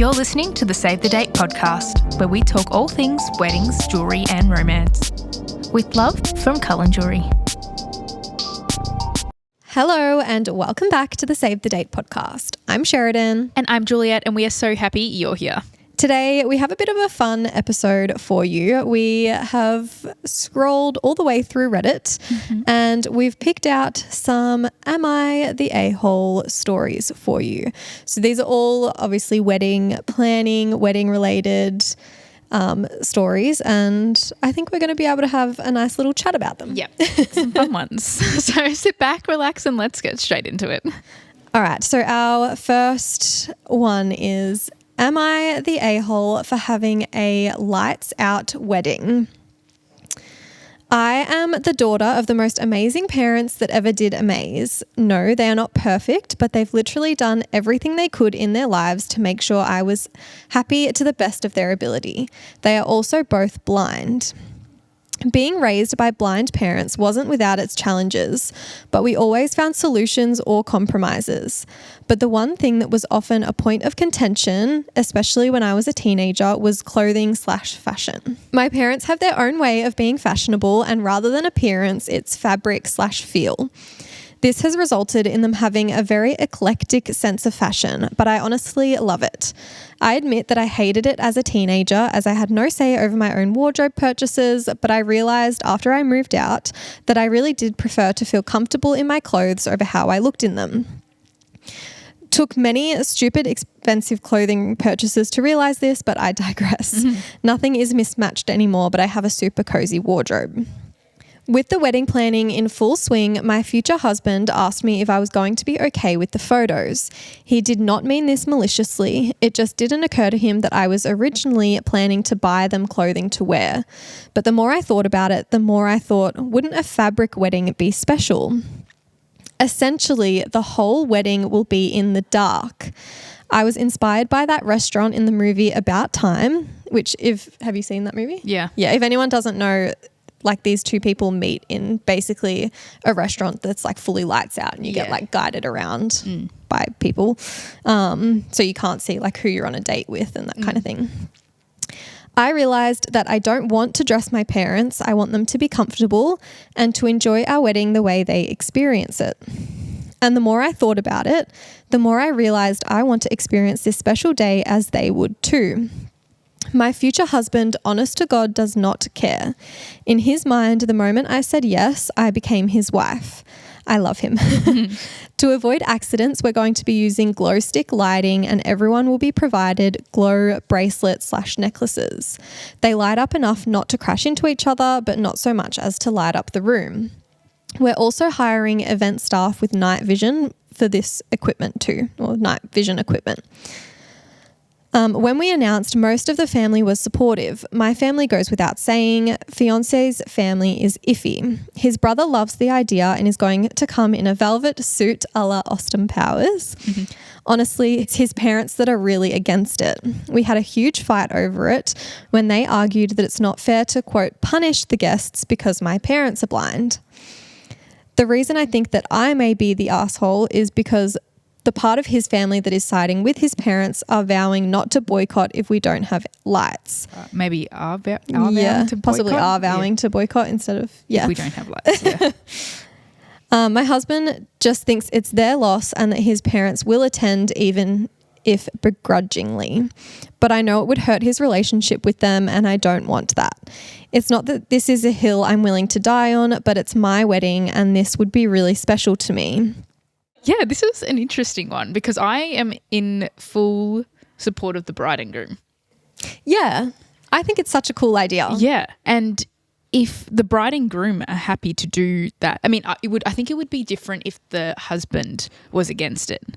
You're listening to the Save the Date podcast, where we talk all things weddings, jewellery and romance. With love from Cullen Jewellery. Hello and welcome back to the Save the Date podcast. I'm Sheridan. And I'm Juliette, and we are so happy you're here. Today we have a bit of a fun episode for you. We have scrolled all the way through Reddit and we've picked out some Am I the A-hole stories for you. So these are all obviously wedding planning, wedding related stories, and I think we're going to be able to have a nice little chat about them. Yep, some fun ones. So sit back, relax, and let's get straight into it. All right, so our first one is, am I the a-hole for having a lights out wedding? I am the daughter of the most amazing parents that ever did amaze. No, they are not perfect, but they've literally done everything they could in their lives to make sure I was happy to the best of their ability. They are also both blind. Being raised by blind parents wasn't without its challenges, but we always found solutions or compromises. But the one thing that was often a point of contention, especially when I was a teenager, was clothing/fashion. My parents have their own way of being fashionable, and rather than appearance, it's fabric/feel. This has resulted in them having a very eclectic sense of fashion, but I honestly love it. I admit that I hated it as a teenager as I had no say over my own wardrobe purchases, but I realised after I moved out that I really did prefer to feel comfortable in my clothes over how I looked in them. Took many stupid, expensive clothing purchases to realise this, but I digress. Nothing is mismatched anymore, but I have a super cozy wardrobe. With the wedding planning in full swing, my future husband asked me if I was going to be okay with the photos. He did not mean this maliciously. It just didn't occur to him that I was originally planning to buy them clothing to wear. But the more I thought about it, the more I thought, wouldn't a fabric wedding be special? Essentially, the whole wedding will be in the dark. I was inspired by that restaurant in the movie About Time, which have you seen that movie? Yeah. Yeah, if anyone doesn't know, like these two people meet in basically a restaurant that's like fully lights out and you get like guided around by people. So you can't see like who you're on a date with and that kind of thing. I realized that I don't want to dress my parents. I want them to be comfortable and to enjoy our wedding the way they experience it. And the more I thought about it, the more I realized I want to experience this special day as they would too. My future husband, honest to God, does not care. In his mind, the moment I said yes, I became his wife. I love him. To avoid accidents, we're going to be using glow stick lighting and everyone will be provided glow bracelets/necklaces. They light up enough not to crash into each other, but not so much as to light up the room. We're also hiring event staff with night vision for this equipment too, or night vision equipment. When we announced, most of the family was supportive. My family goes without saying. Fiance's family is iffy. His brother loves the idea and is going to come in a velvet suit a la Austin Powers. Honestly, it's his parents that are really against it. We had a huge fight over it when they argued that it's not fair to, quote, punish the guests because my parents are blind. The reason I think that I may be the asshole is because the part of his family that is siding with his parents are vowing not to boycott if we don't have lights. Maybe are vowing to boycott? Possibly are vowing to boycott instead of, if we don't have lights, My husband just thinks it's their loss and that his parents will attend even if begrudgingly. But I know it would hurt his relationship with them and I don't want that. It's not that this is a hill I'm willing to die on, but it's my wedding and this would be really special to me. Yeah, this is an interesting one because I am in full support of the bride and groom. Yeah, I think it's such a cool idea. Yeah, and if the bride and groom are happy to do that, I mean, I think it would be different if the husband was against it.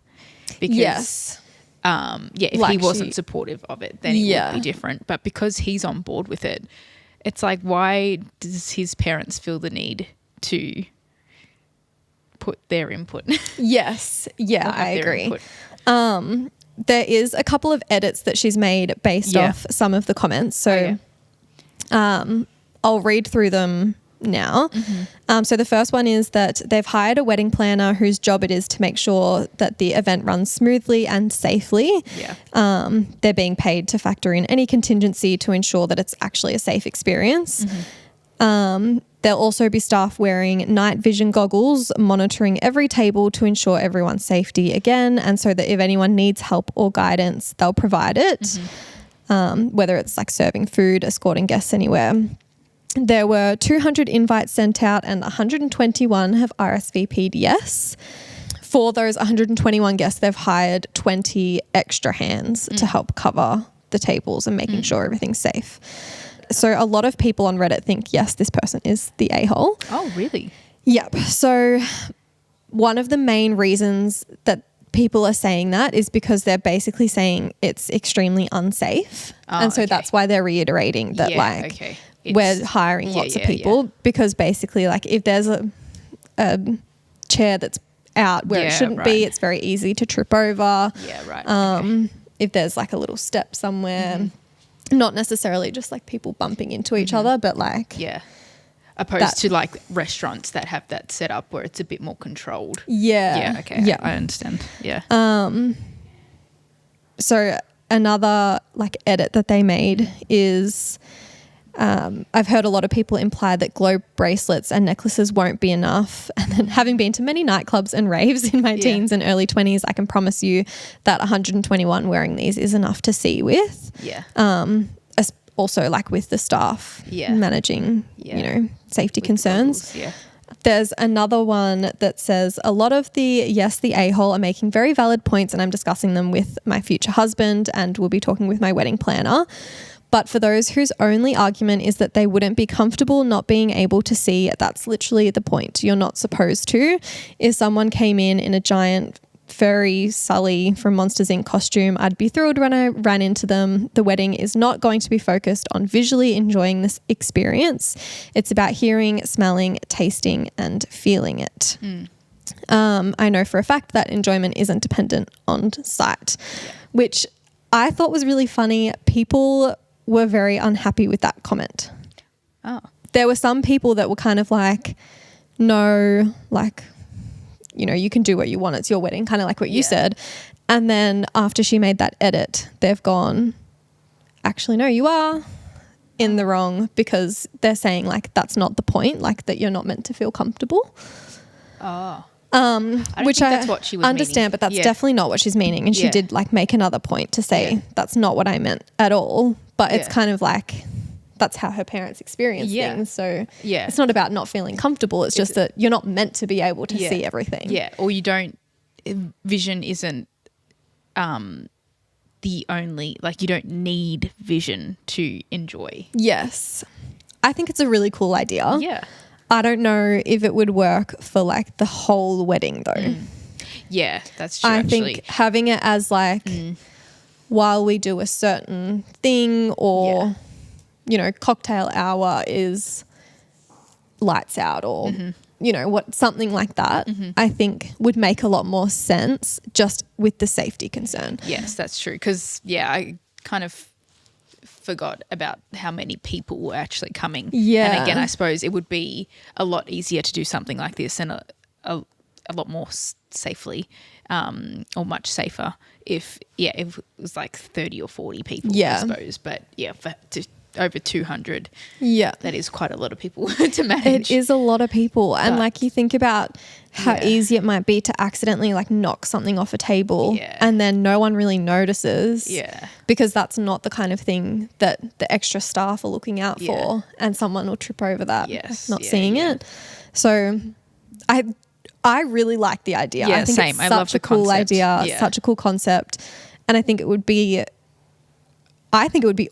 Because, if like he wasn't supportive of it, then it would be different. But because he's on board with it, it's like, why does his parents feel the need to put their input? Yes. Yeah, I agree. There is a couple of edits that she's made based off some of the comments. So I'll read through them now. So the first one is that they've hired a wedding planner whose job it is to make sure that the event runs smoothly and safely. They're being paid to factor in any contingency to ensure that it's actually a safe experience. There'll also be staff wearing night vision goggles, monitoring every table to ensure everyone's safety again, and so that if anyone needs help or guidance, they'll provide it, whether it's like serving food, escorting guests anywhere. There were 200 invites sent out and 121 have RSVP'd yes. For those 121 guests, they've hired 20 extra hands to help cover the tables and making sure everything's safe. So a lot of people on Reddit think, yes, this person is the a-hole. Oh, really? Yep. So one of the main reasons that people are saying that is because they're basically saying it's extremely unsafe. And so that's why they're reiterating that we're hiring lots of people because basically like if there's a chair that's out where it shouldn't be, it's very easy to trip over. If there's like a little step somewhere, not necessarily just like people bumping into each other, but like opposed to like restaurants that have that set up where it's a bit more controlled. I understand. So another like edit that they made is I've heard a lot of people imply that globe bracelets and necklaces won't be enough. And then having been to many nightclubs and raves in my teens and early 20s, I can promise you that 121 wearing these is enough to see with. Also like with the staff managing, you know, safety with concerns. There's another one that says a lot of the a-hole are making very valid points and I'm discussing them with my future husband and we'll be talking with my wedding planner. But for those whose only argument is that they wouldn't be comfortable not being able to see, that's literally the point. You're not supposed to. If someone came in a giant furry Sully from Monsters Inc. costume, I'd be thrilled when I ran into them. The wedding is not going to be focused on visually enjoying this experience. It's about hearing, smelling, tasting, and feeling it. I know for a fact that enjoyment isn't dependent on sight, which I thought was really funny. People were very unhappy with that comment. There were some people that were kind of like, no, like, you know, you can do what you want. It's your wedding, kind of like what you said. And then after she made that edit, they've gone, actually, no, you are in the wrong because they're saying like, that's not the point, like that you're not meant to feel comfortable. Which that's what she was understand, meaning. But that's definitely not what she's meaning. And she did like make another point to say that's not what I meant at all. But it's kind of like that's how her parents experience things. So it's not about not feeling comfortable. It's just that you're not meant to be able to see everything. Or you don't, vision isn't the only, like you don't need vision to enjoy. Yes. I think it's a really cool idea. I don't know if it would work for like the whole wedding though. Yeah, that's true. I think having it as like while we do a certain thing or, you know, cocktail hour is lights out or, you know, something like that, I think would make a lot more sense just with the safety concern. Yes, that's true. Because, I kind of forgot about how many people were actually coming. And again, I suppose it would be a lot easier to do something like this and a lot more safely or much safer if it was like 30 or 40 people, I suppose. But for over 200, that is quite a lot of people to manage. It is a lot of people. And like you think about how easy it might be to accidentally like knock something off a table and then no one really notices because that's not the kind of thing that the extra staff are looking out for and someone will trip over that not seeing it. So I really like the idea. I think it's such a cool idea, such a cool concept. And I think it would be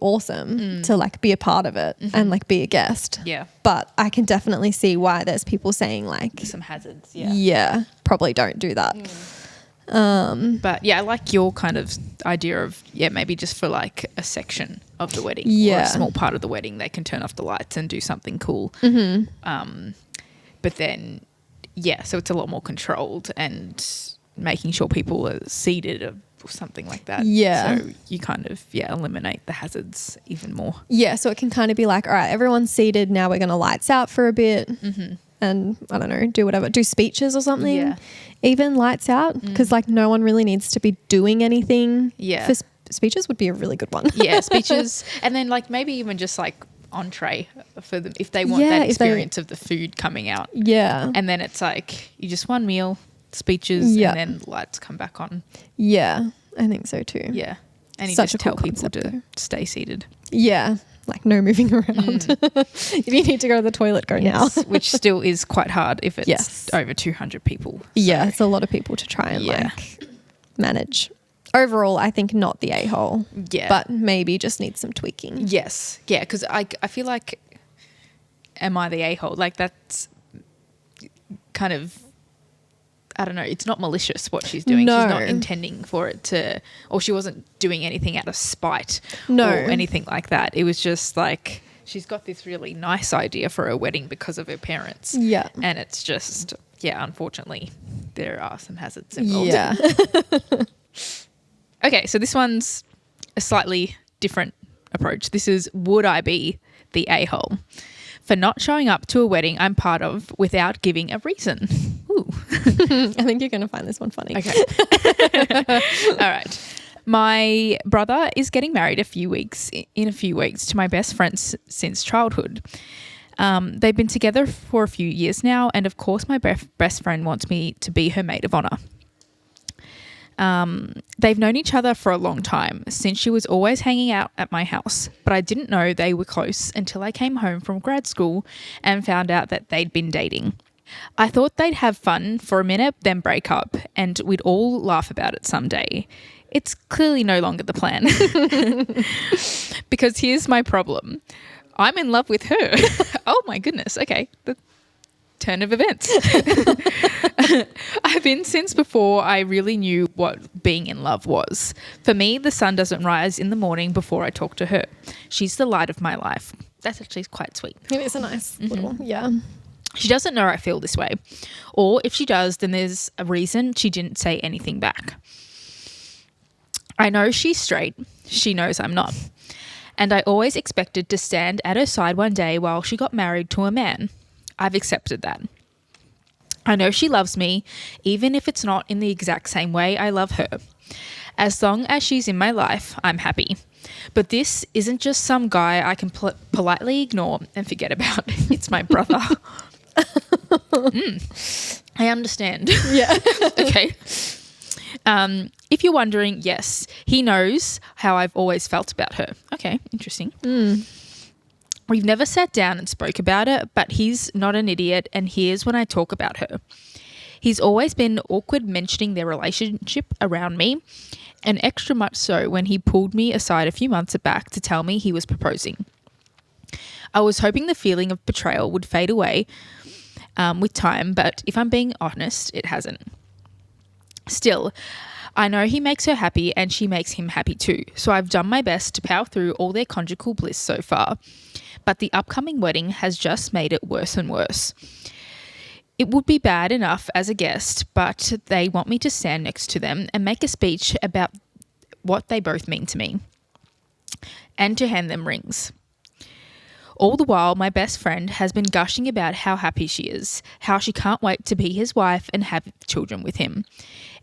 awesome to like be a part of it and like be a guest. But I can definitely see why there's people saying like some hazards. Probably don't do that. But I like your kind of idea of maybe just for like a section of the wedding or a small part of the wedding they can turn off the lights and do something cool. But then so it's a lot more controlled and making sure people are seated or something like that. Yeah. So you kind of, eliminate the hazards even more. Yeah, so it can kind of be like, all right, everyone's seated, now we're going to lights out for a bit. And I don't know, do whatever, do speeches or something. Yeah. Even lights out, because like no one really needs to be doing anything. Yeah. For speeches would be a really good one. Yeah, speeches. And then like maybe even just like entree for them if they want that experience of the food coming out. Yeah. And then it's like you just one meal, speeches, and then lights come back on. Yeah, I think so too. Yeah. And you Such just a cool tell people concept, to though. stay seated. Yeah, like no moving around. If you need to go to the toilet, go now. Which still is quite hard if it's over 200 people. So. Yeah, it's a lot of people to try and like manage. Overall, I think not the a-hole. Yeah. But maybe just needs some tweaking. Yes. Yeah, because I feel like, am I the a-hole? Like that's kind of, I don't know, it's not malicious what she's doing. No. She's not intending for it to, or she wasn't doing anything out of spite No. or anything like that. It was just like she's got this really nice idea for her wedding because of her parents. Yeah. And it's just, unfortunately, there are some hazards involved. Yeah. Okay, so this one's a slightly different approach. This is, would I be the a-hole for not showing up to a wedding I'm part of without giving a reason? Ooh. I think you're going to find this one funny. Okay. All right. My brother is getting married in a few weeks to my best friend since childhood. They've been together for a few years now, and of course my best friend wants me to be her maid of honour. They've known each other for a long time, since she was always hanging out at my house, but I didn't know they were close until I came home from grad school and found out that they'd been dating. I thought they'd have fun for a minute, then break up, and we'd all laugh about it someday. It's clearly no longer the plan. Because here's my problem. I'm in love with her. Oh my goodness. Okay. The turn of events. I've been since before I really knew what being in love was. For me, the sun doesn't rise in the morning before I talk to her. She's the light of my life. That's actually quite sweet. It is a nice little, She doesn't know I feel this way. Or if she does, then there's a reason she didn't say anything back. I know she's straight. She knows I'm not. And I always expected to stand at her side one day while she got married to a man. I've accepted that. I know she loves me, even if it's not in the exact same way I love her. As long as she's in my life, I'm happy. But this isn't just some guy I can politely ignore and forget about. It's my brother. I understand. Yeah. Okay. If you're wondering, yes, he knows how I've always felt about her. Okay, interesting. We've never sat down and spoke about it, but he's not an idiot and hears when I talk about her. He's always been awkward mentioning their relationship around me, and extra much so when he pulled me aside a few months back to tell me he was proposing. I was hoping the feeling of betrayal would fade away with time, but if I'm being honest, it hasn't. Still, I know he makes her happy and she makes him happy too, so I've done my best to power through all their conjugal bliss so far. But the upcoming wedding has just made it worse and worse. It would be bad enough as a guest, but they want me to stand next to them and make a speech about what they both mean to me, and to hand them rings. All the while, my best friend has been gushing about how happy she is, how she can't wait to be his wife and have children with him.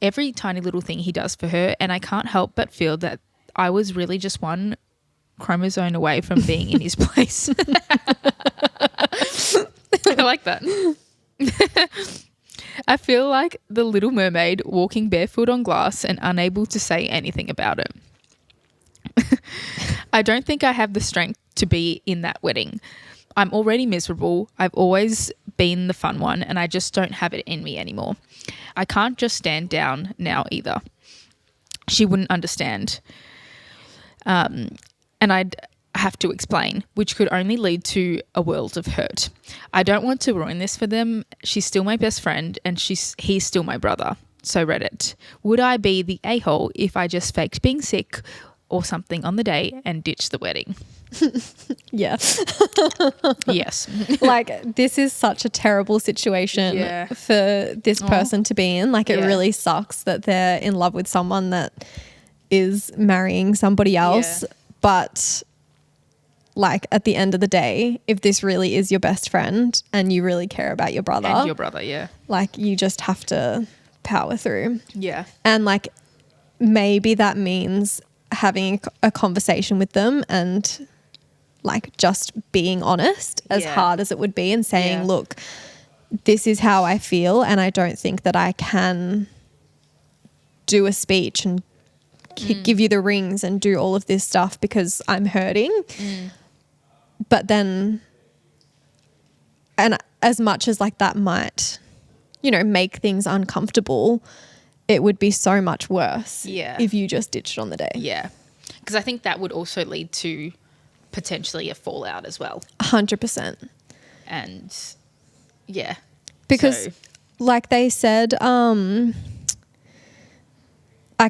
Every tiny little thing he does for her, and I can't help but feel that I was really just one chromosome away from being in his place. I like that. I feel like the Little Mermaid walking barefoot on glass and unable to say anything about it. I don't think I have the strength to be in that wedding. I'm already miserable. I've always been the fun one and I just don't have it in me anymore. I can't just stand down now either. She wouldn't understand. And I'd have to explain, which could only lead to a world of hurt. I don't want to ruin this for them. She's still my best friend and he's still my brother. So Reddit, would I be the a-hole if I just faked being sick or something on the day and ditched the wedding? Yeah. Yes. Like, this is such a terrible situation for this person to be in. Like, it really sucks that they're in love with someone that is marrying somebody else. Yeah. But like at the end of the day, if this really is your best friend and you really care about your brother. And your brother, yeah. Like you just have to power through. Yeah. And like maybe that means having a conversation with them and like just being honest as hard as it would be and saying, look, this is how I feel and I don't think that I can do a speech and give you the rings and do all of this stuff because I'm hurting. But then, and as much as like that might, you know, make things uncomfortable, it would be so much worse if you just ditched on the day. Yeah. Because I think that would also lead to potentially a fallout as well. 100%. And yeah. Because like they said, I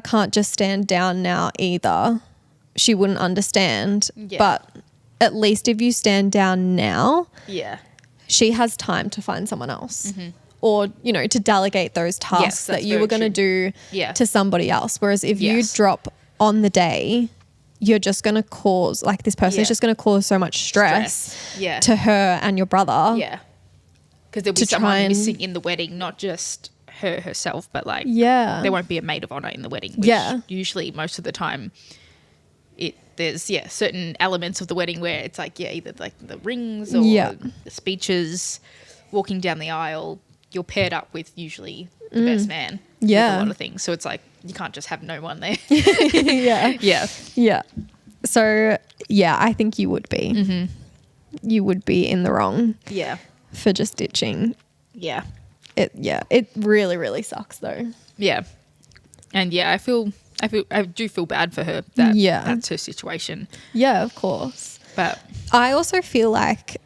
can't just stand down now either. She wouldn't understand. Yeah. But at least if you stand down now, she has time to find someone else. Or, you know, to delegate those tasks that you were going to do to somebody else. Whereas if you drop on the day, you're just going to cause, like this person is just going to cause so much stress to her and your brother. Yeah. Because there'll be someone missing in the wedding, not just her herself, but like there won't be a maid of honor in the wedding, which usually most of the time there's certain elements of the wedding where it's like either like the rings or the speeches, walking down the aisle, you're paired up with usually the best man with a lot of things, so it's like you can't just have no one there. So I think you would be you would be in the wrong for just ditching. It really, really sucks though. And I do feel bad for her that that's her situation. Yeah, of course. But I also feel like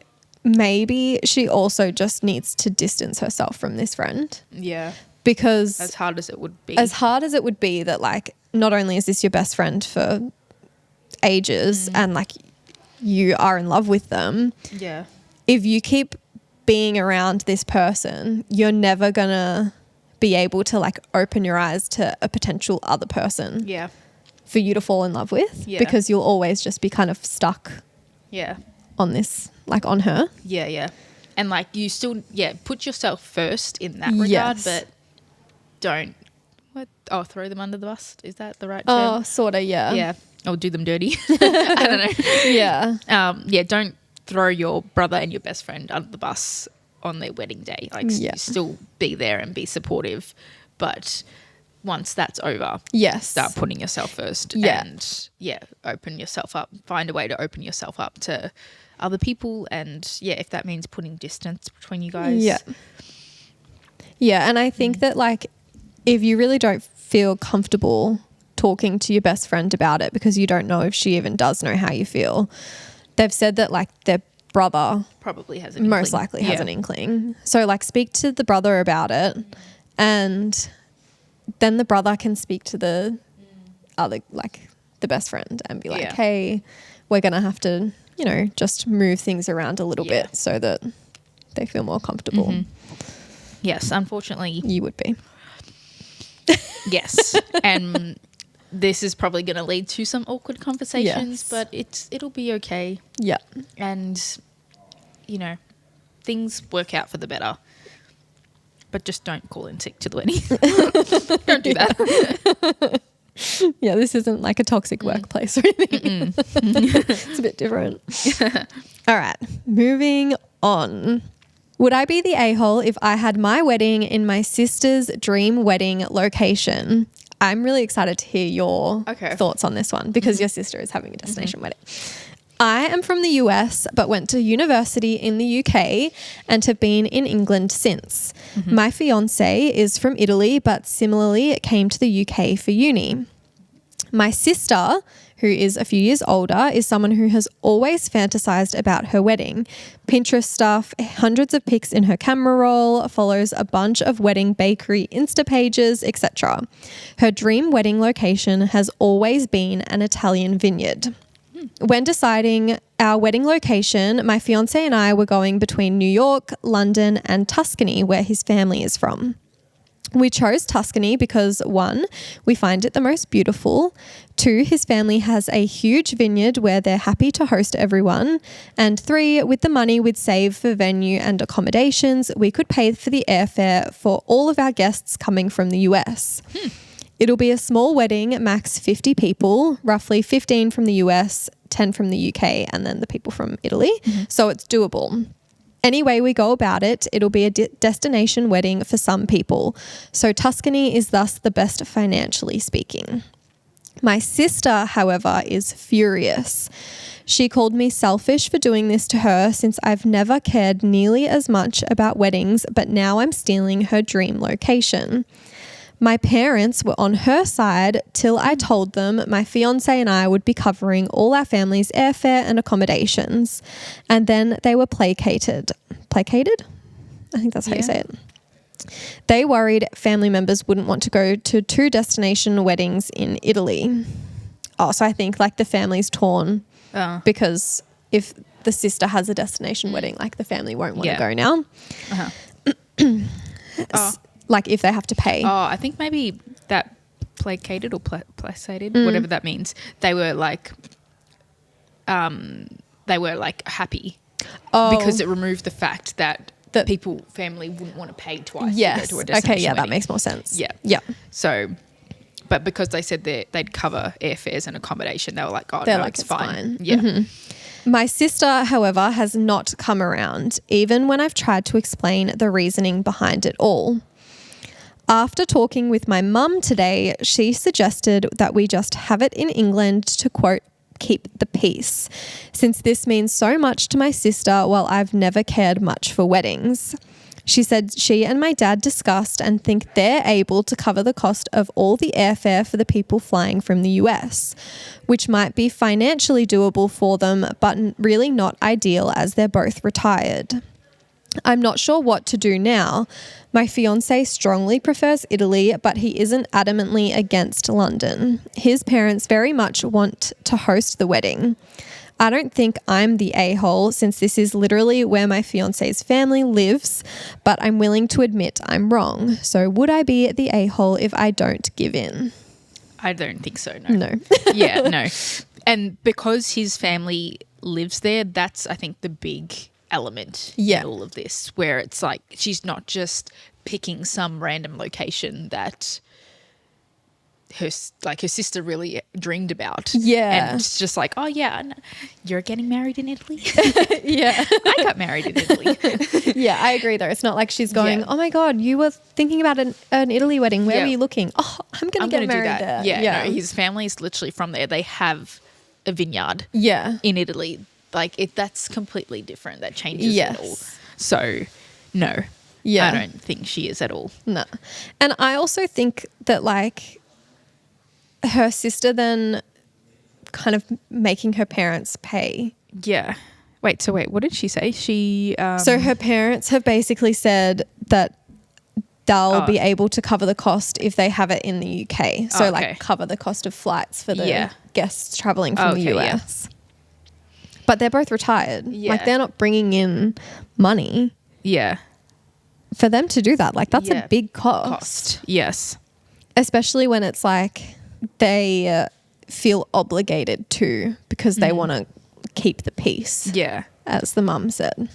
maybe she also just needs to distance herself from this friend. Yeah. Because as hard as it would be that like not only is this your best friend for ages and like you are in love with them. Yeah. If you keep being around this person, you're never gonna be able to like open your eyes to a potential other person. Yeah. For you to fall in love with. Yeah. Because you'll always just be kind of stuck. Yeah. On this, like on her. Yeah, yeah. And like you still, put yourself first in that regard, but don't throw them under the bus. Is that the right term? Oh, sort of, yeah. Yeah. Or do them dirty. I don't know. Yeah. Don't throw your brother and your best friend under the bus on their wedding day. Like still be there and be supportive, but once that's over, start putting yourself first and open yourself up. Find a way to open yourself up to other people, and if that means putting distance between you guys. And I think that like if you really don't feel comfortable talking to your best friend about it because you don't know if she even does know how you feel, they've said that like their brother probably has an inkling. Most likely has an inkling. So like speak to the brother about it, and then the brother can speak to the other, like the best friend, and be like, hey, we're going to have to, you know, just move things around a little bit so that they feel more comfortable. Yes, unfortunately. You would be. Yes. And this is probably going to lead to some awkward conversations, but it'll be okay. Yeah. And, you know, things work out for the better. But just don't call in sick to the wedding. Don't do that. Yeah, this isn't like a toxic workplace or anything. It's a bit different. All right, moving on. Would I be the a-hole if I had my wedding in my sister's dream wedding location? I'm really excited to hear your thoughts on this one because your sister is having a destination wedding. I am from the US but went to university in the UK and have been in England since. My fiance is from Italy but similarly came to the UK for uni. My sister, who is a few years older, is someone who has always fantasized about her wedding. Pinterest stuff, hundreds of pics in her camera roll, follows a bunch of wedding bakery Insta pages, etc. Her dream wedding location has always been an Italian vineyard. When deciding our wedding location, my fiance and I were going between New York, London, and Tuscany, where his family is from. We chose Tuscany because 1, we find it the most beautiful. 2, his family has a huge vineyard where they're happy to host everyone. And 3, with the money we'd save for venue and accommodations, we could pay for the airfare for all of our guests coming from the US. It'll be a small wedding, max 50 people, roughly 15 from the US, 10 from the UK, and then the people from Italy. So it's doable. Any way we go about it, it'll be a destination wedding for some people. So Tuscany is thus the best financially speaking. My sister, however, is furious. She called me selfish for doing this to her since I've never cared nearly as much about weddings, but now I'm stealing her dream location. My parents were on her side till I told them my fiance and I would be covering all our family's airfare and accommodations. And then they were placated. Placated? I think that's how you say it. They worried family members wouldn't want to go to 2 destination weddings in Italy. Oh, so I think like the family's torn because if the sister has a destination wedding, like the family won't want to go now. Like if they have to pay. Oh, I think maybe that placated or placated, whatever that means. They were like happy because it removed the fact that family wouldn't want to pay twice. Yes. To go to a destination wedding. That makes more sense. Yeah. So, but because they said they'd cover airfares and accommodation, they were like, oh, it's fine. Yeah. My sister, however, has not come around, even when I've tried to explain the reasoning behind it all. After talking with my mum today, she suggested that we just have it in England to, quote, keep the peace, since this means so much to my sister while I've never cared much for weddings. She said she and my dad discussed and think they're able to cover the cost of all the airfare for the people flying from the US, which might be financially doable for them, but really not ideal as they're both retired. I'm not sure what to do now. My fiancé strongly prefers Italy, but he isn't adamantly against London. His parents very much want to host the wedding. I don't think I'm the a-hole since this is literally where my fiancé's family lives, but I'm willing to admit I'm wrong. So would I be the a-hole if I don't give in? I don't think so, no. No. Yeah, no. And because his family lives there, that's, I think, the big element in all of this, where it's like she's not just picking some random location that her sister really dreamed about. Yeah. And it's just like, oh yeah, you're getting married in Italy. Yeah. I got married in Italy. Yeah, I agree though. It's not like she's going, oh my God, you were thinking about an Italy wedding. Where were you looking? Oh, I'm going to get married there. Yeah. No, his family is literally from there. They have a vineyard in Italy. Like that's completely different. That changes it all. So no, I don't think she is at all. No. And I also think that like her sister then kind of making her parents pay. Yeah. Wait, what did she say? So her parents have basically said that they'll be able to cover the cost if they have it in the UK. So like cover the cost of flights for the guests traveling from the US. But they're both retired. Yeah. Like they're not bringing in money. Yeah. For them to do that, like that's a big cost. Yes. Especially when it's like they feel obligated to because they want to keep the peace. Yeah. As the mum said.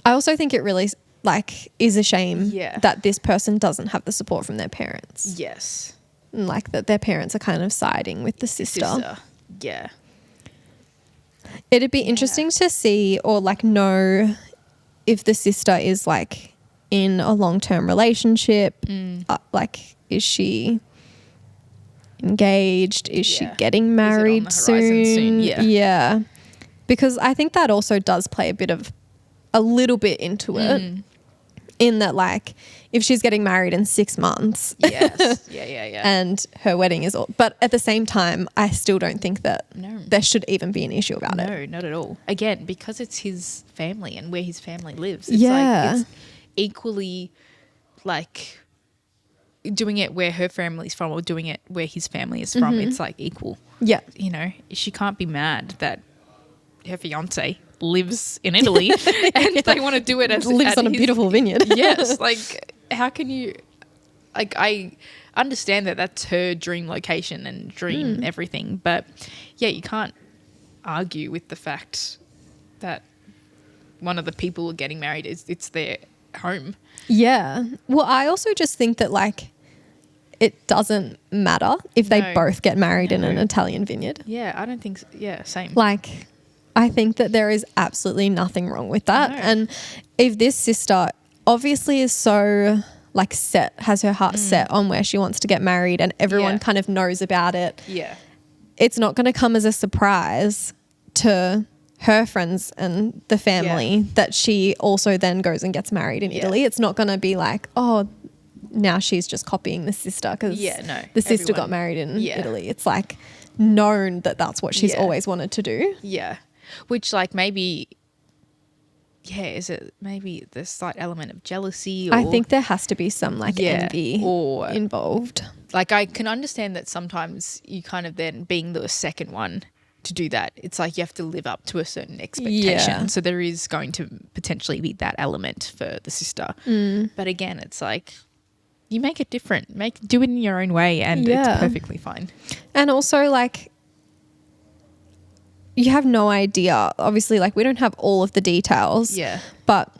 I also think it really like is a shame that this person doesn't have the support from their parents. Yes. And like that their parents are kind of siding with the sister. Yeah. It'd be interesting to see or like know if the sister is like in a long-term relationship. Like is she engaged? Is she getting married soon? Yeah. Because I think that also does play a little bit into it. In that like if she's getting married in 6 months. Yes. Yeah. And her wedding is all. But at the same time, I still don't think that there should even be an issue about it. No, not at all. Again, because it's his family and where his family lives. It's like it's equally like doing it where her family's from or doing it where his family is from. It's like equal. Yeah. You know, she can't be mad that her fiance lives in Italy and they want to do it as lives on a beautiful vineyard. Yes, like how can you, like, I understand that that's her dream location and dream everything, but yeah, you can't argue with the fact that one of the people getting married it's their home. Yeah. Well, I also just think that, like, it doesn't matter if they both get married in an Italian vineyard. Yeah, I don't think so. Yeah, same. Like, I think that there is absolutely nothing wrong with that. And if this sister obviously is so, like, has her heart set on where she wants to get married and everyone kind of knows about it. Yeah. It's not going to come as a surprise to her friends and the family that she also then goes and gets married in Italy. It's not going to be like, oh, now she's just copying the sister because the sister got married in Italy. It's like known that that's what she's always wanted to do. Yeah. Which, like, maybe, is it maybe the slight element of jealousy? Or, I think there has to be some, like, envy or involved. Like, I can understand that sometimes you kind of then being the second one to do that, it's like you have to live up to a certain expectation. Yeah. So there is going to potentially be that element for the sister. But again, it's like you make it different. Do it in your own way and it's perfectly fine. And also, like, you have no idea. Obviously, like, we don't have all of the details. Yeah. But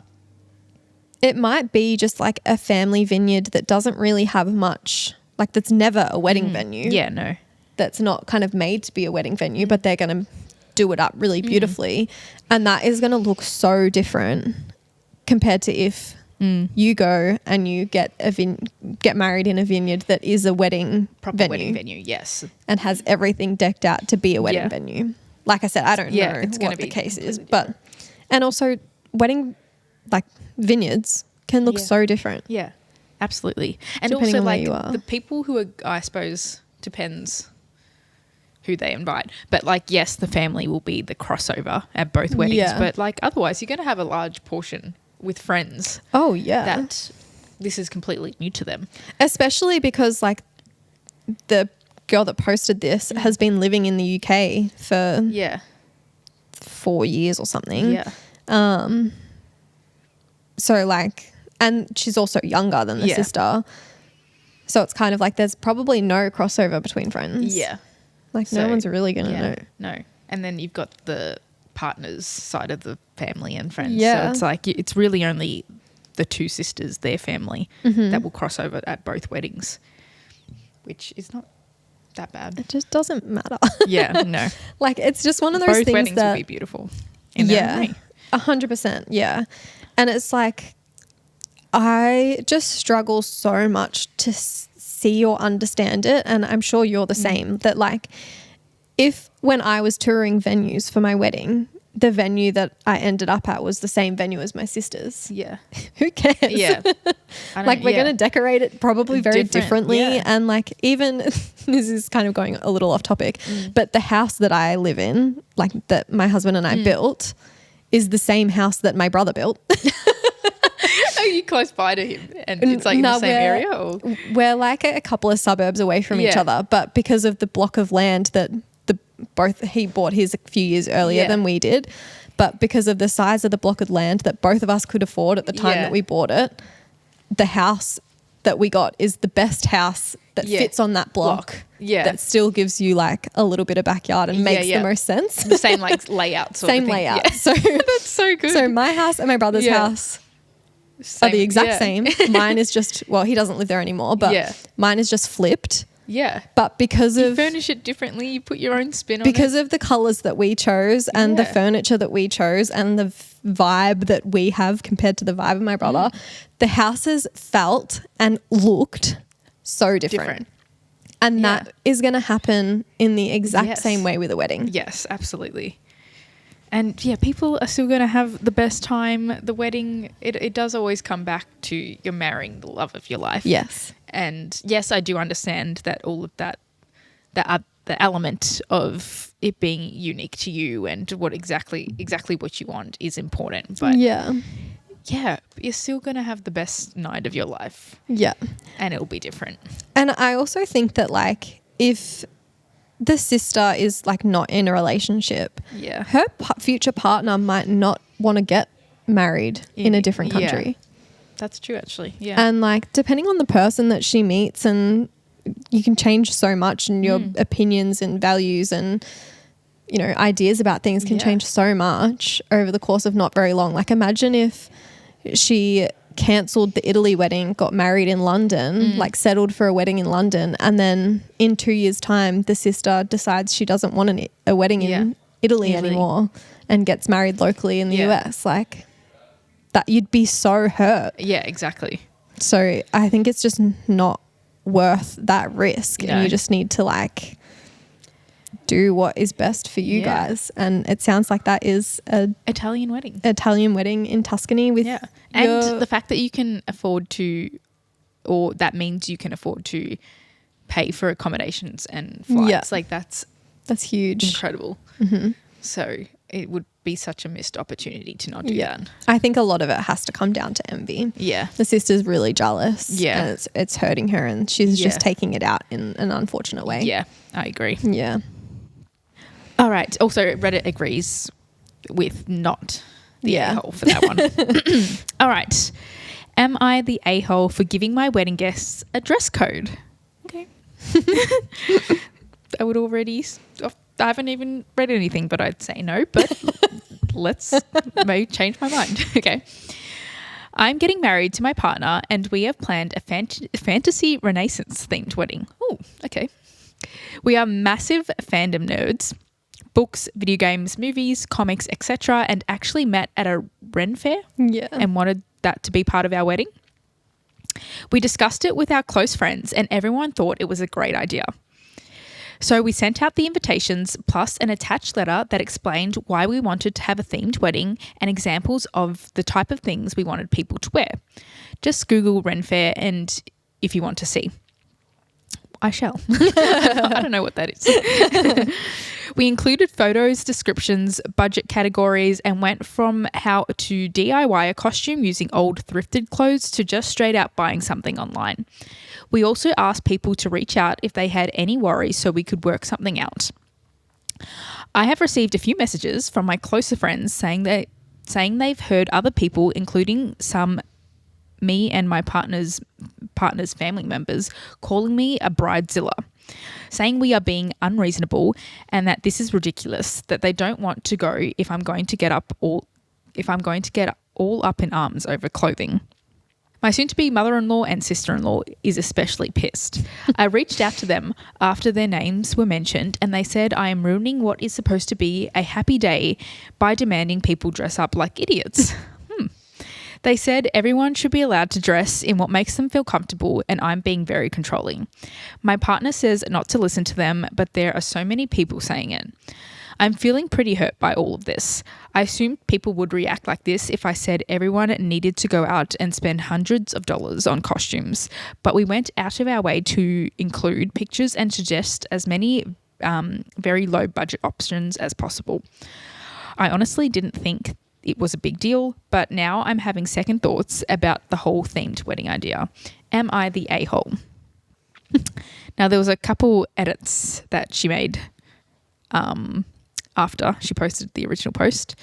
it might be just like a family vineyard that doesn't really have much, like, that's never a wedding venue. Yeah, no. That's not kind of made to be a wedding venue, but they're going to do it up really beautifully. And that is going to look so different compared to if you go and you get married in a vineyard that is a proper wedding venue, yes, and has everything decked out to be a wedding venue. Like I said, I don't know what the case is, but and also wedding, like, vineyards can look so different. Yeah, absolutely. And depending also, on like, where you are. the people who are, I suppose, depends who they invite. But, like, yes, the family will be the crossover at both weddings. Yeah. But, like, otherwise you're going to have a large portion with friends. Oh, yeah. That this is completely new to them. Especially because, like, the girl that posted this has been living in the UK for 4 years or something. Yeah. So, like, and she's also younger than the sister. So it's kind of like there's probably no crossover between friends. Yeah. Like, no one's really going to know. No. And then you've got the partner's side of the family and friends. Yeah. So it's like it's really only the two sisters, their family, that will cross over at both weddings, which is not that bad. It just doesn't matter. Yeah, no. Like, it's just one of those both things weddings that will be beautiful. In their own way. 100%. Yeah. And it's like, I just struggle so much to see or understand it, and I'm sure you're the same, that, like, if when I was touring venues for my wedding, the venue that I ended up at was the same venue as my sister's. Yeah. Who cares? Yeah. Like, we're going to decorate it probably very differently. Yeah. And, like, even this is kind of going a little off topic, but the house that I live in, like, that my husband and I built, is the same house that my brother built. Are you close by to him? And it's like in the same area? Or? We're like a couple of suburbs away from each other, but because of the block of land that he bought his a few years earlier than we did, but because of the size of the block of land that both of us could afford at the time that we bought it, the house that we got is the best house that fits on that block. Yeah. That still gives you, like, a little bit of backyard and makes the most sense. The same, like, layout sort same of thing. layout. Yeah. So that's so good. So my house and my brother's house are the exact same. Mine is just, well, he doesn't live there anymore, but mine is just flipped. Yeah. But because you furnish it differently, you put your own spin on it. Because of the colours that we chose and the furniture that we chose and the vibe that we have compared to the vibe of my brother, the houses felt and looked so different. And that is going to happen in the exact same way with a wedding. Yes, absolutely. And yeah, people are still going to have the best time. The wedding, it does always come back to you're marrying the love of your life. Yes. And yes, I do understand that all of that, the element of it being unique to you and what exactly what you want is important. But yeah, you're still going to have the best night of your life. Yeah. And it'll be different. And I also think that, like, if the sister is, like, not in a relationship, her future partner might not want to get married in a different country. that's true actually. Yeah. And like depending on the person that she meets, and you can change so much, and your opinions and values and ideas about things can change so much over the course of not very long. Like imagine if she cancelled the Italy wedding, got married in London, like settled for a wedding in London, and then in 2 years' time the sister decides she doesn't want a wedding in Italy anymore and gets married locally in the US. Like that, you'd be so hurt. Yeah, exactly. So I think it's just not worth that risk. And you just need to like do what is best for you guys. And it sounds like that is a Italian wedding in Tuscany with and the fact that you can afford to, or that means you can afford to pay for accommodations and flights. Like that's huge, incredible. So it would be such a missed opportunity to not do that. I think a lot of it has to come down to envy. Yeah. The sister's really jealous. Yeah. And it's hurting her, and she's just taking it out in an unfortunate way. Yeah, I agree. Yeah. All right. Also, Reddit agrees with not the a-hole for that one. All right. Am I the a-hole for giving my wedding guests a dress code? Okay. I would already... I haven't even read anything, but I'd say no. But let's may change my mind. Okay. I'm getting married to my partner, and we have planned a fantasy Renaissance themed wedding. Oh, okay. We are massive fandom nerds. Books, video games, movies, comics, etc., and actually met at a Ren fair and wanted that to be part of our wedding. We discussed it with our close friends, and everyone thought it was a great idea. So we sent out the invitations plus an attached letter that explained why we wanted to have a themed wedding and examples of the type of things we wanted people to wear. Just Google Ren Fair, and if you want to see. I shall. I don't know what that is. We included photos, descriptions, budget categories, and went from how to DIY a costume using old thrifted clothes to just straight out buying something online. We also asked people to reach out if they had any worries so we could work something out. I have received a few messages from my closer friends saying they've heard other people, including some me and my partner's family members, calling me a bridezilla, saying we are being unreasonable and that this is ridiculous, that they don't want to go if I'm going to get all up in arms over clothing. My soon-to-be mother-in-law and sister-in-law is especially pissed. I reached out to them after their names were mentioned, and they said I am ruining what is supposed to be a happy day by demanding people dress up like idiots. They said everyone should be allowed to dress in what makes them feel comfortable, and I'm being very controlling. My partner says not to listen to them, but there are so many people saying it. I'm feeling pretty hurt by all of this. I assumed people would react like this if I said everyone needed to go out and spend hundreds of dollars on costumes, but we went out of our way to include pictures and suggest as many very low budget options as possible. I honestly didn't think it was a big deal, but now I'm having second thoughts about the whole themed wedding idea. Am I the a-hole? Now, there was a couple edits that she made after she posted the original post.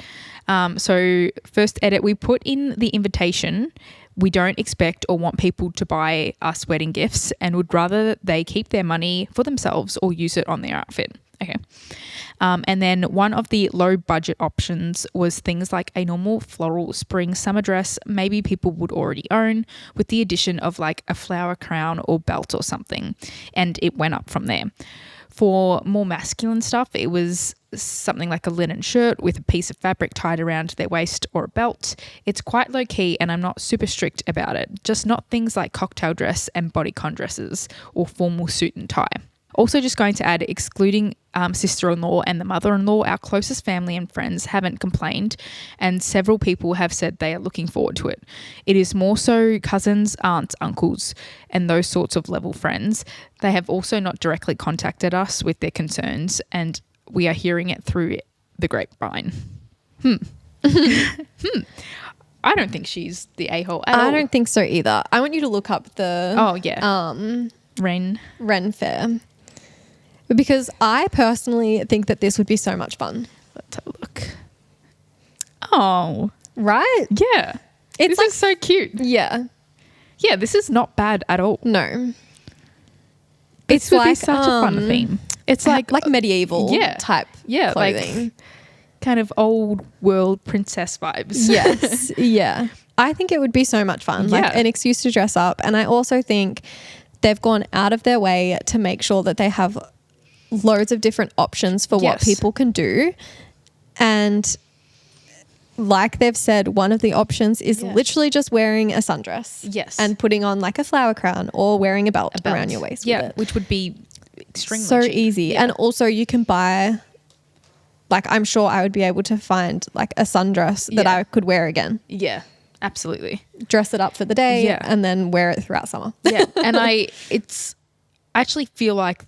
So first edit, we put in the invitation, we don't expect or want people to buy us wedding gifts and would rather they keep their money for themselves or use it on their outfit. Okay. And then one of the low budget options was things like a normal floral spring summer dress maybe people would already own, with the addition of like a flower crown or belt or something. And it went up from there. For more masculine stuff, it was something like a linen shirt with a piece of fabric tied around their waist or a belt. It's quite low key and I'm not super strict about it, just not things like cocktail dress and bodycon dresses or formal suit and tie. Also just going to add, excluding sister-in-law and the mother-in-law, our closest family and friends haven't complained, and several people have said they are looking forward to it. It is more so cousins, aunts, uncles, and those sorts of level friends. They have also not directly contacted us with their concerns, and we are hearing it through the grapevine. I don't think she's the a-hole at all. I don't think so either. I want you to look up the Ren Fair. Because I personally think that this would be so much fun. Let's have a look. Oh. Right? Yeah. This is so cute. Yeah. Yeah, this is not bad at all. No. This would be such a fun theme. It's like medieval type clothing. Like kind of old world princess vibes. Yes. Yeah. I think it would be so much fun. Like an excuse to dress up. And I also think they've gone out of their way to make sure that they have loads of different options for what people can do. And like they've said, one of the options is literally just wearing a sundress. Yes. And putting on like a flower crown or wearing a belt around your waist. Yeah, which would be extremely so cheap. easy. Yeah. And also you can buy, like I'm sure I would be able to find like a sundress that I could wear again. Yeah, absolutely. Dress it up for the day and then wear it throughout summer. Yeah. And I actually feel like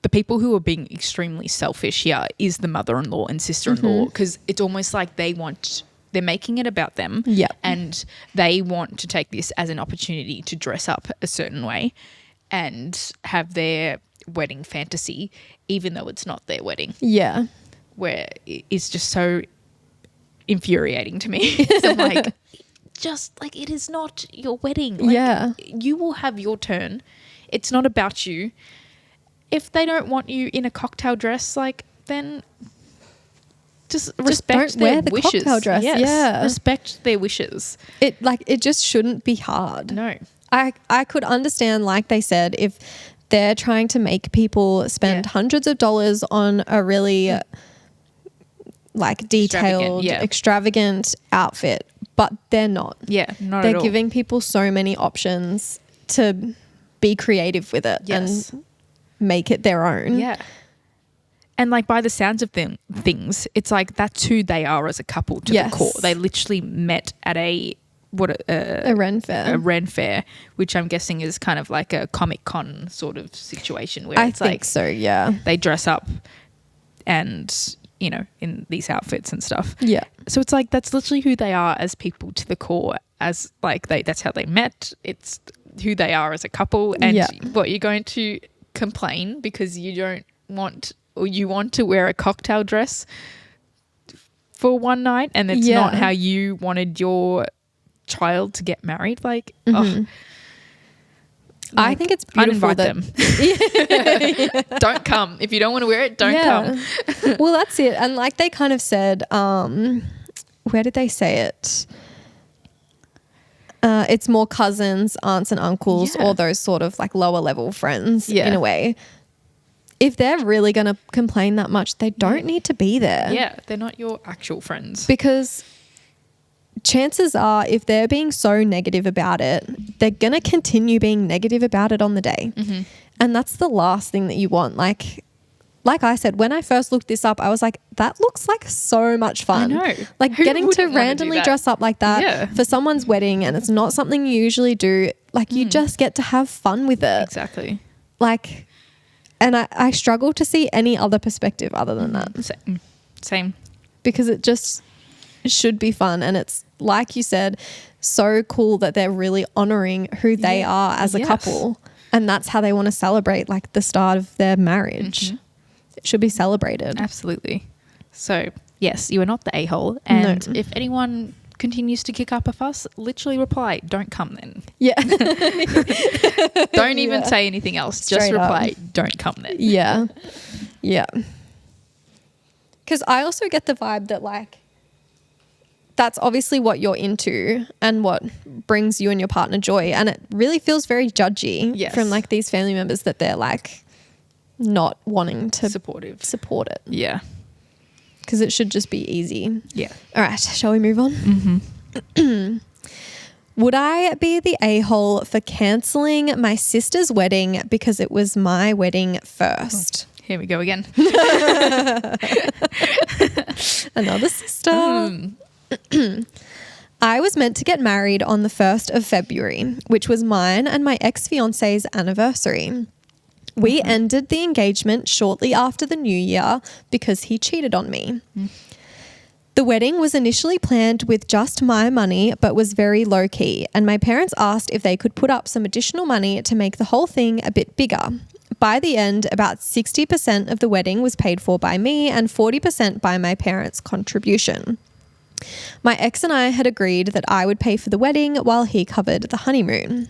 the people who are being extremely selfish here is the mother-in-law and sister-in-law, because it's almost like they're making it about them. Yeah. And they want to take this as an opportunity to dress up a certain way and have their wedding fantasy, even though it's not their wedding. Yeah. Where it's just so infuriating to me. So I'm like, just like, it is not your wedding. Like, you will have your turn. It's not about you. If they don't want you in a cocktail dress, like, then just respect don't wear their the wishes. cocktail dress. Yes, yeah. respect their wishes. It just shouldn't be hard. No. I could understand, like they said, if they're trying to make people spend hundreds of dollars on a really like detailed, extravagant outfit, but they're not. Yeah, not they're at all. giving people so many options to be creative with it and make it their own. Yeah. And like by the sounds of things, it's like that's who they are as a couple to the core. They literally met at a Ren fair. A Ren fair, which I'm guessing is kind of like a Comic-Con sort of situation where it's like so, yeah. They dress up and, you know, in these outfits and stuff. Yeah. So it's like that's literally who they are as people to the core, as like that's how they met. It's who they are as a couple. And what, you're going to complain because you don't want, or you want to wear a cocktail dress for one night and it's not how you wanted your child to get married? Like, I think it's beautiful. Uninvite them. Don't come. If you don't want to wear it, don't come. Well, that's it. And like they kind of said, where did they say it? It's more cousins, aunts and uncles, or those sort of like lower level friends in a way. If they're really going to complain that much, they don't need to be there. Yeah, they're not your actual friends. Because chances are, if they're being so negative about it, they're going to continue being negative about it on the day. Mm-hmm. And that's the last thing that you want. Like I said, when I first looked this up, I was like, that looks like so much fun. I know. Like getting to randomly dress up like that for someone's wedding, and it's not something you usually do. Like you just get to have fun with it. Exactly. Like, and I struggle to see any other perspective other than that. Same. Because it just should be fun. And it's, like you said, so cool that they're really honouring who they are as a couple. And that's how they want to celebrate like the start of their marriage. Mm-hmm. It should be celebrated. Absolutely. So, yes, you are not the a-hole. And if anyone continues to kick up a fuss, literally reply, don't come then. Yeah. Don't even say anything else. Straight just reply, don't come then. Yeah. Yeah. Because I also get the vibe that like that's obviously what you're into and what brings you and your partner joy. And it really feels very judgy from like these family members that they're like not wanting to support it. Yeah. Because it should just be easy. Yeah. All right. Shall we move on? Mm-hmm. Would I be the a-hole for cancelling my sister's wedding because it was my wedding first? Here we go again. Another sister. I was meant to get married on the 1st of February, which was mine and my ex-fiance's anniversary. We ended the engagement shortly after the new year because he cheated on me. The wedding was initially planned with just my money, but was very low key. And my parents asked if they could put up some additional money to make the whole thing a bit bigger. By the end, about 60% of the wedding was paid for by me and 40% by my parents' contribution. My ex and I had agreed that I would pay for the wedding while he covered the honeymoon.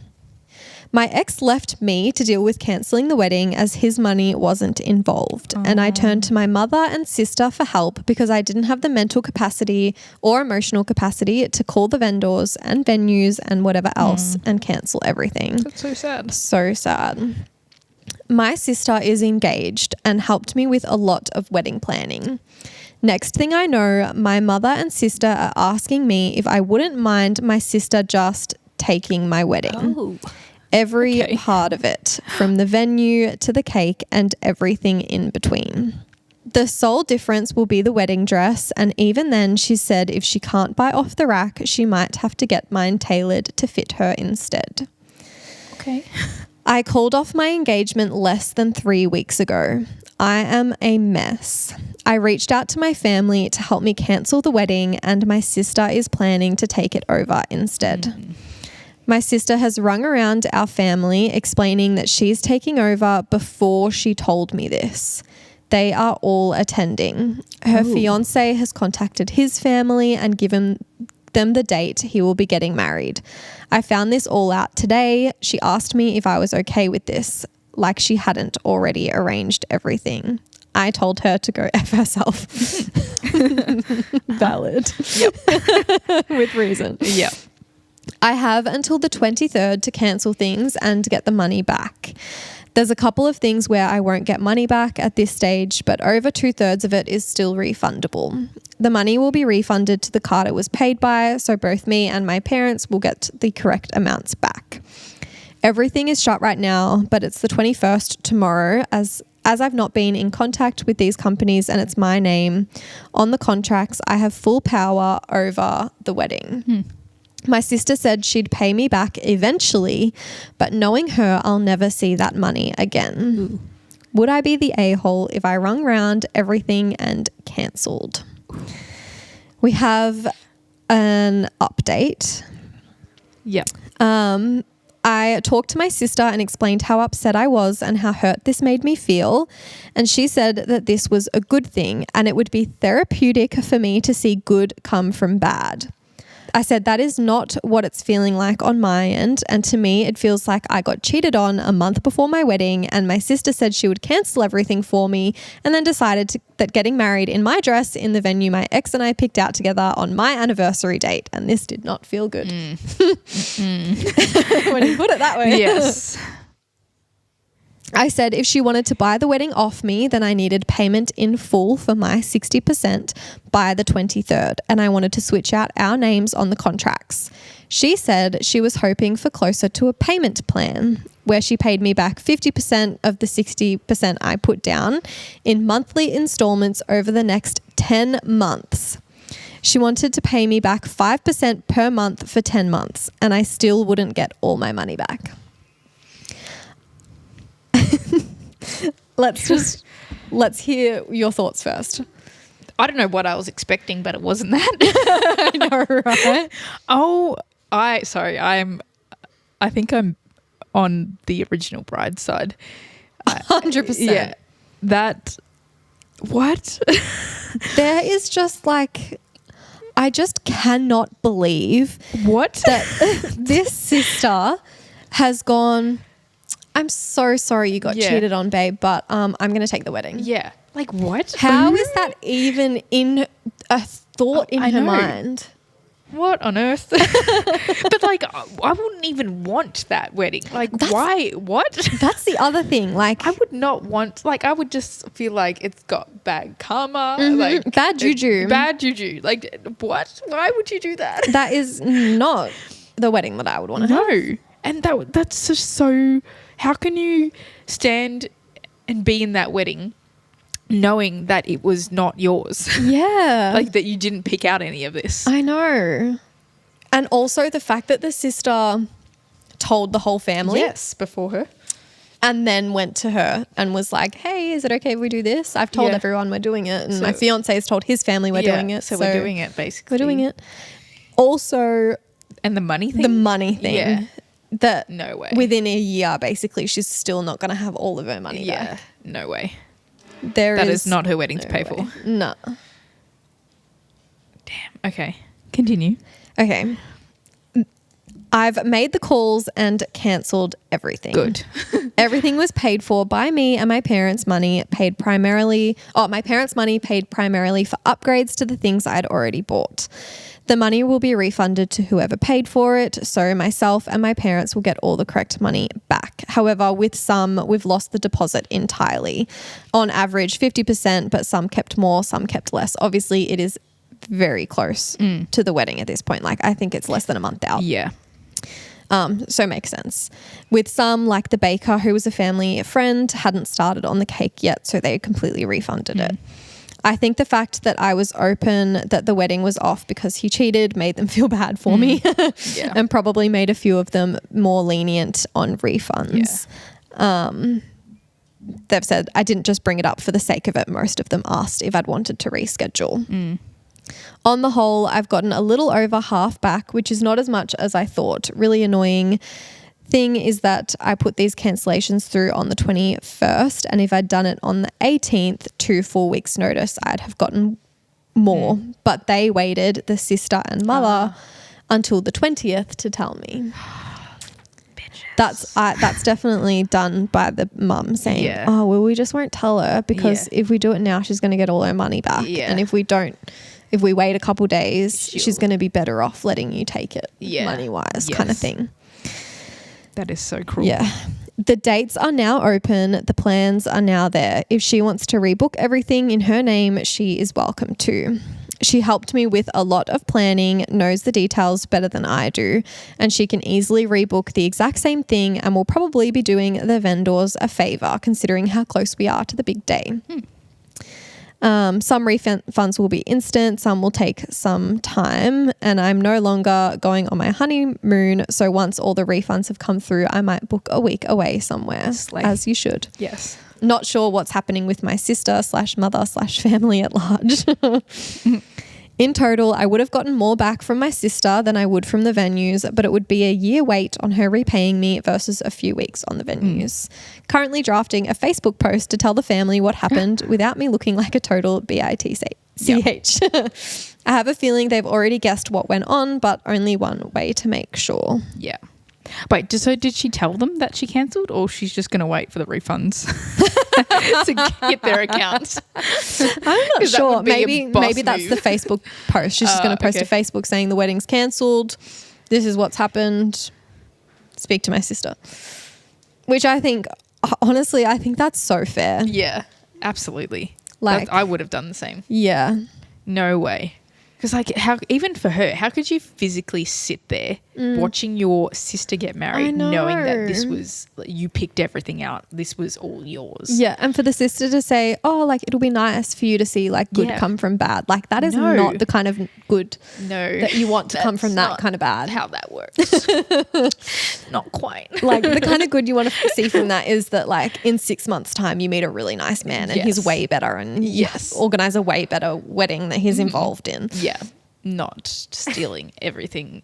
My ex left me to deal with cancelling the wedding as his money wasn't involved. And I turned to my mother and sister for help because I didn't have the mental capacity or emotional capacity to call the vendors and venues and whatever else and cancel everything. That's so sad. So sad. My sister is engaged and helped me with a lot of wedding planning. Next thing I know, my mother and sister are asking me if I wouldn't mind my sister just taking my wedding. Oh. Every part of it, from the venue to the cake and everything in between. The sole difference will be the wedding dress, and even then she said if she can't buy off the rack, she might have to get mine tailored to fit her instead. Okay. I called off my engagement less than 3 weeks ago. I am a mess. I reached out to my family to help me cancel the wedding, and my sister is planning to take it over instead. My sister has rung around our family explaining that she's taking over before she told me this. They are all attending. Her fiance has contacted his family and given them the date he will be getting married. I found this all out today. She asked me if I was okay with this, like she hadn't already arranged everything. I told her to go F herself. Valid. Yep. With reason. Yep. I have until the 23rd to cancel things and get the money back. There's a couple of things where I won't get money back at this stage, but over 2/3 of it is still refundable. The money will be refunded to the card it was paid by, so both me and my parents will get the correct amounts back. Everything is shut right now, but it's the 21st tomorrow as I've not been in contact with these companies and it's my name on the contracts. I have full power over the wedding. My sister said she'd pay me back eventually, but knowing her, I'll never see that money again. Would I be the a-hole if I rung round everything and cancelled? We have an update. Yep. I talked to my sister and explained how upset I was and how hurt this made me feel. And she said that this was a good thing and it would be therapeutic for me to see good come from bad. I said that is not what it's feeling like on my end, and to me it feels like I got cheated on a month before my wedding, and my sister said she would cancel everything for me and then decided that getting married in my dress in the venue my ex and I picked out together on my anniversary date, and this did not feel good. When you put it that way. Yes. I said if she wanted to buy the wedding off me, then I needed payment in full for my 60% by the 23rd, and I wanted to switch out our names on the contracts. She said she was hoping for closer to a payment plan where she paid me back 50% of the 60% I put down in monthly installments over the next 10 months. She wanted to pay me back 5% per month for 10 months, and I still wouldn't get all my money back. Let's hear your thoughts first. I don't know what I was expecting, but it wasn't that. I know, right? I think I'm on the original bride's side. 100%. Yeah. What? There is just like, I just cannot believe what that this sister has gone, I'm so sorry you got cheated on, babe, but I'm going to take the wedding. Yeah. Like what? How is that even in a thought in her mind? What on earth? But like, I wouldn't even want that wedding. Like, why? What? That's the other thing. Like, I would not want, like, I would just feel like it's got bad karma. Like bad juju. Bad juju. Like, what? Why would you do that? That is not the wedding that I would want to have. No. And that's just so, how can you stand and be in that wedding knowing that it was not yours? Yeah. Like that you didn't pick out any of this. I know. And also the fact that the sister told the whole family. Yes, before her. And then went to her and was like, hey, is it okay if we do this? I've told everyone we're doing it. And my fiance has told his family we're doing it. So we're doing it basically. We're doing it. Also. And the money thing? The money thing. Yeah. That no way. Within a year, basically, she's still not going to have all of her money back. No way. That is not her wedding to pay for. No. Damn. Okay. Continue. Okay. I've made the calls and cancelled everything. Good. Everything was paid for by me, and my parents' money paid primarily for upgrades to the things I'd already bought. The money will be refunded to whoever paid for it, so myself and my parents will get all the correct money back. However, with some, we've lost the deposit entirely. On average, 50%, but some kept more, some kept less. Obviously, it is very close to the wedding at this point. Like, I think it's less than a month out. Yeah. So it makes sense. With some, like the baker, who was a family friend, hadn't started on the cake yet, so they completely refunded it. I think the fact that I was open that the wedding was off because he cheated made them feel bad for me and probably made a few of them more lenient on refunds. They've said, I didn't just bring it up for the sake of it. Most of them asked if I'd wanted to reschedule. On the whole, I've gotten a little over half back, which is not as much as I thought. Really annoying thing is that I put these cancellations through on the 21st, and if I'd done it on the 18th, 2 full weeks notice, I'd have gotten more. But they waited, the sister and mother, until the 20th to tell me. That's definitely done by the mum saying, oh, well, we just won't tell her because if we do it now, she's going to get all her money back. And if we wait a couple days, she's going to be better off letting you take it money-wise kind of thing. That is so cruel. Yeah. The dates are now open. The plans are now there. If she wants to rebook everything in her name, she is welcome to. She helped me with a lot of planning, knows the details better than I do, and she can easily rebook the exact same thing and will probably be doing the vendors a favour considering how close we are to the big day. Some refunds will be instant, some will take some time, and I'm no longer going on my honeymoon, so once all the refunds have come through, I might book a week away somewhere, as you should. Yes. Not sure what's happening with my sister/mother/family at large. In total, I would have gotten more back from my sister than I would from the venues, but it would be a year wait on her repaying me versus a few weeks on the venues. Currently drafting a Facebook post to tell the family what happened without me looking like a total bitch. I have a feeling they've already guessed what went on, but only one way to make sure. Yeah. Wait, so did she tell them that she cancelled, or she's just going to wait for the refunds to hit their accounts? I'm not sure. Maybe that's the Facebook post. She's just going to post to Facebook saying the wedding's cancelled. This is what's happened. Speak to my sister. Which I think, honestly, I think that's so fair. Yeah, absolutely. Like, I would have done the same. Yeah. No way. Because even for her, how could you physically sit there watching your sister get married, knowing that this was, you picked everything out, this was all yours? Yeah, and for the sister to say, oh, like, it'll be nice for you to see like good come from bad. Like, that is not the kind of good that you want to come from that kind of bad. How that works. Not quite. Like, the kind of good you want to see from that is that, like, in 6 months' time, you meet a really nice man and he's way better and you organize a way better wedding that he's involved in. Yeah. Not stealing everything.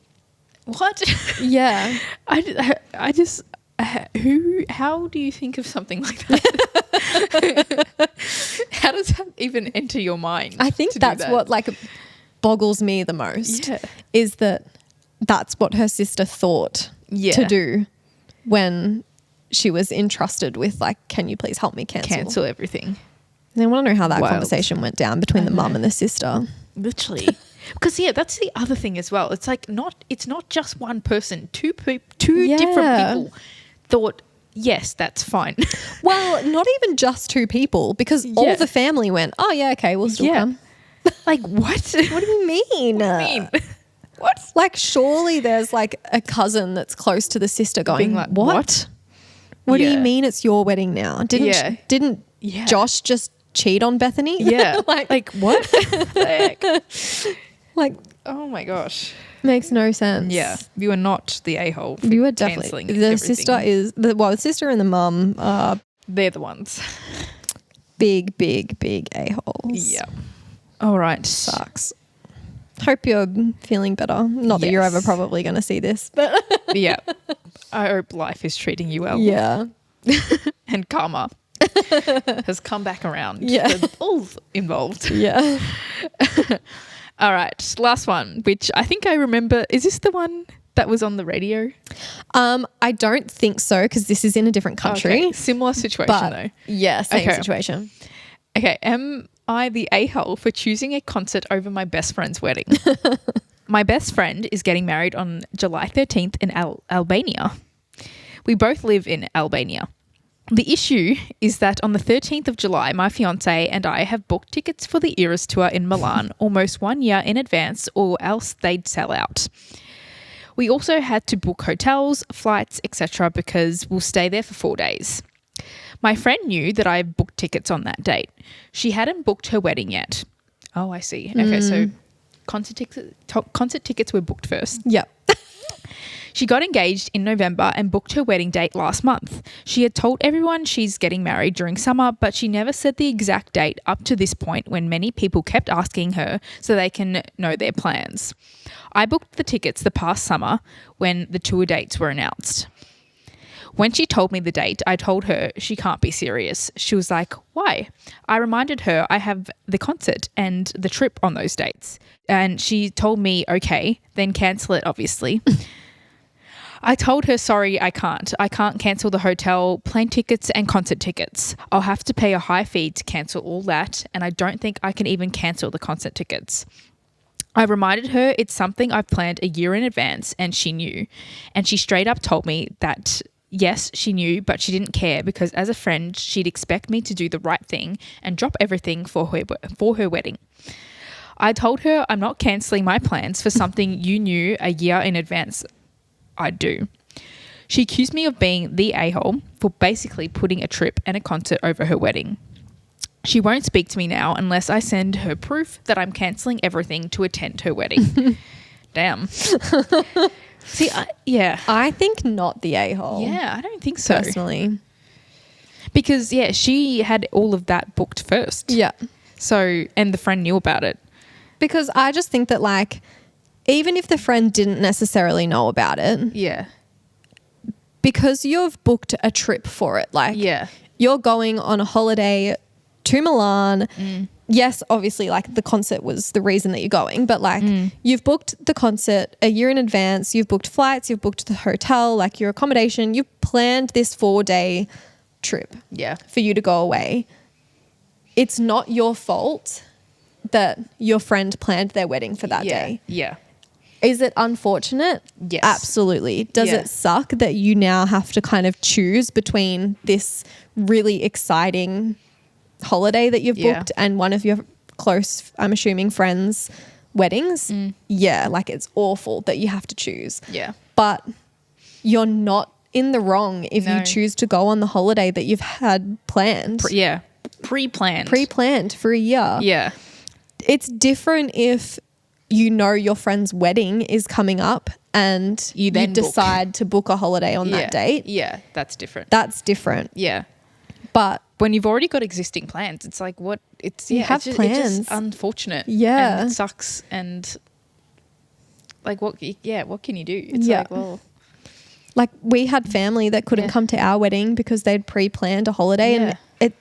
What? Yeah. I just, how do you think of something like that? How does that even enter your mind? I think that's what like boggles me the most is that that's what her sister thought to do when she was entrusted with like, can you please help me cancel everything? And I want to know how that conversation went down between the mum and the sister. Literally. Because that's the other thing as well. It's like it's not just one person. Two different people thought, yes, that's fine. Well, not even just two people, because all the family went, oh yeah, okay, we'll still come. Like, what? What do you mean? What do you mean? What? Like, surely there's like a cousin that's close to the sister going, like, what? What do you mean it's your wedding now? Didn't Josh just cheat on Bethany? Yeah. like what? Like, oh my gosh. Makes no sense. Yeah. You are not the a-hole. You are definitely. The sister is, the sister and the mum are. They're the ones. Big a-holes. Yeah. All right. Sucks. Hope you're feeling better. Not that you're ever probably going to see this, but. Yeah. I hope life is treating you well. Yeah. And karma has come back around. Yeah. For all involved. Yeah. All right, last one, which I think I remember. Is this the one that was on the radio? I don't think so, because this is in a different country. Okay. Similar situation though. Yeah, same situation. Okay, am I the a-hole for choosing a concert over my best friend's wedding? My best friend is getting married on July 13th in Albania. We both live in Albania. The issue is that on the 13th of July, my fiance and I have booked tickets for the Eras tour in Milan almost 1 year in advance, or else they'd sell out. We also had to book hotels, flights, etc. because we'll stay there for 4 days. My friend knew that I booked tickets on that date. She hadn't booked her wedding yet. Oh, I see. Okay, so concert tickets were booked first. Yep. She got engaged in November and booked her wedding date last month. She had told everyone she's getting married during summer, but she never said the exact date up to this point, when many people kept asking her so they can know their plans. I booked the tickets the past summer when the tour dates were announced. When she told me the date, I told her she can't be serious. She was like, why? I reminded her I have the concert and the trip on those dates. And she told me, okay, then cancel it, obviously. I told her, sorry, I can't. I can't cancel the hotel, plane tickets and concert tickets. I'll have to pay a high fee to cancel all that, and I don't think I can even cancel the concert tickets. I reminded her it's something I've planned a year in advance, and she knew. And she straight up told me that, yes, she knew, but she didn't care, because as a friend, she'd expect me to do the right thing and drop everything for her wedding. I told her I'm not cancelling my plans for something you knew a year in advance I'd do. She accused me of being the a-hole for basically putting a trip and a concert over her wedding. She won't speak to me now unless I send her proof that I'm cancelling everything to attend her wedding. Damn. See, yeah. I think not the a-hole. Yeah, I don't think so. Personally. Because, yeah, she had all of that booked first. Yeah. So, and the friend knew about it. Because I just think that, like, even if the friend didn't necessarily know about it. Yeah. Because you've booked a trip for it. Like, yeah, you're going on a holiday to Milan. Yes, obviously, like, the concert was the reason that you're going. But, like, you've booked the concert a year in advance. You've booked flights. You've booked the hotel, like, your accommodation. You've planned this 4-day trip. Yeah. For you to go away. It's not your fault that your friend planned their wedding for that day. Yeah. Is it unfortunate? Yes. Absolutely. Does it suck that you now have to kind of choose between this really exciting holiday that you've booked and one of your close, I'm assuming, friends' weddings? Yeah, like, it's awful that you have to choose. Yeah. But you're not in the wrong if you choose to go on the holiday that you've had planned. Pre-planned. Pre-planned for a year. Yeah. It's different if you know your friend's wedding is coming up and you decide to book a holiday on that date. Yeah, that's different. That's different. Yeah. But when you've already got existing plans, it's like, what? It's you have plans. It's just unfortunate. Yeah. And it sucks. And like, what can you do? It's like, well. Like, we had family that couldn't come to our wedding because they'd pre-planned a holiday and it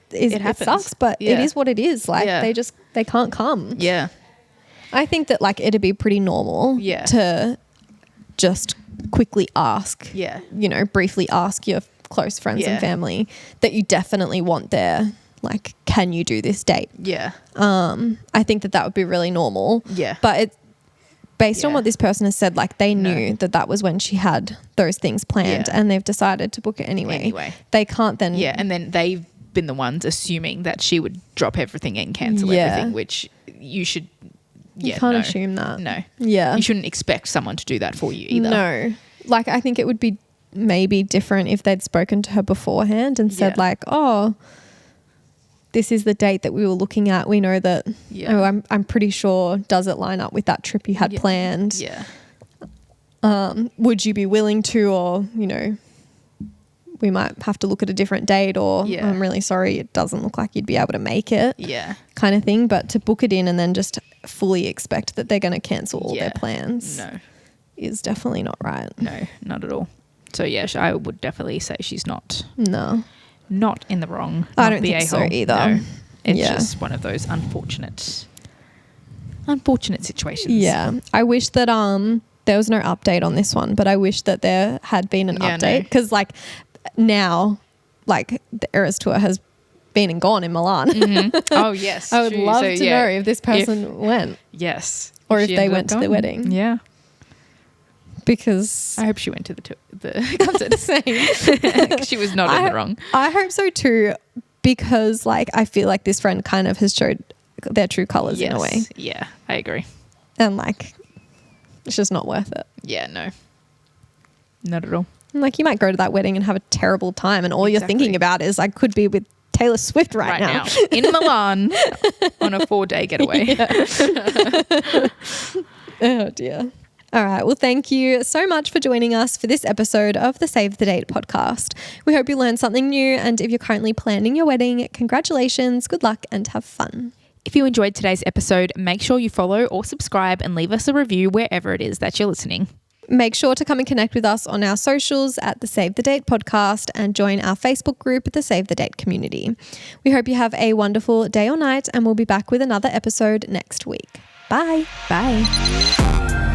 sucks, but it is what it is. Like, they can't come. Yeah. I think that, like, it'd be pretty normal to just quickly ask, briefly ask your close friends and family that you definitely want there. Like, can you do this date? Yeah. I think that would be really normal. Yeah. But it's based on what this person has said, like, they knew that was when she had those things planned and they've decided to book it anyway. They can't then. Yeah. And then they've been the ones assuming that she would drop everything and cancel everything, which you should. You can't assume that. No. Yeah. You shouldn't expect someone to do that for you either. No. Like, I think it would be maybe different if they'd spoken to her beforehand and said, like, oh, this is the date that we were looking at. We know that, I'm pretty sure, does it line up with that trip you had planned? Yeah. Would you be willing to, or, we might have to look at a different date, or I'm really sorry, it doesn't look like you'd be able to make it. Yeah. Kind of thing. But to book it in and then just fully expect that they're going to cancel all their plans is definitely not right. No, not at all. So, yeah, I would definitely say she's not in the wrong. I don't think so either. No. It's just one of those unfortunate unfortunate situations. Yeah. I wish that there was no update on this one, but I wish that there had been an update because like now like the Eras Tour has been and gone in Milan. Mm-hmm. Oh yes. I would love to know if this person went. Yes. Or if they went to the wedding. Yeah. Because I hope she went to the concert. Same. She was not in the wrong. I hope so too, because like I feel like this friend kind of has showed their true colours in a way. Yeah, I agree. And like it's just not worth it. Yeah, no. Not at all. And like you might go to that wedding and have a terrible time and all you're thinking about is I could be with Taylor Swift right now. In Milan on a 4-day getaway. Oh dear. All right. Well, thank you so much for joining us for this episode of the Save the Date podcast. We hope you learned something new. And if you're currently planning your wedding, congratulations, good luck, and have fun. If you enjoyed today's episode, make sure you follow or subscribe and leave us a review wherever it is that you're listening. Make sure to come and connect with us on our socials at the Save the Date podcast and join our Facebook group, the Save the Date community. We hope you have a wonderful day or night, and we'll be back with another episode next week. Bye. Bye.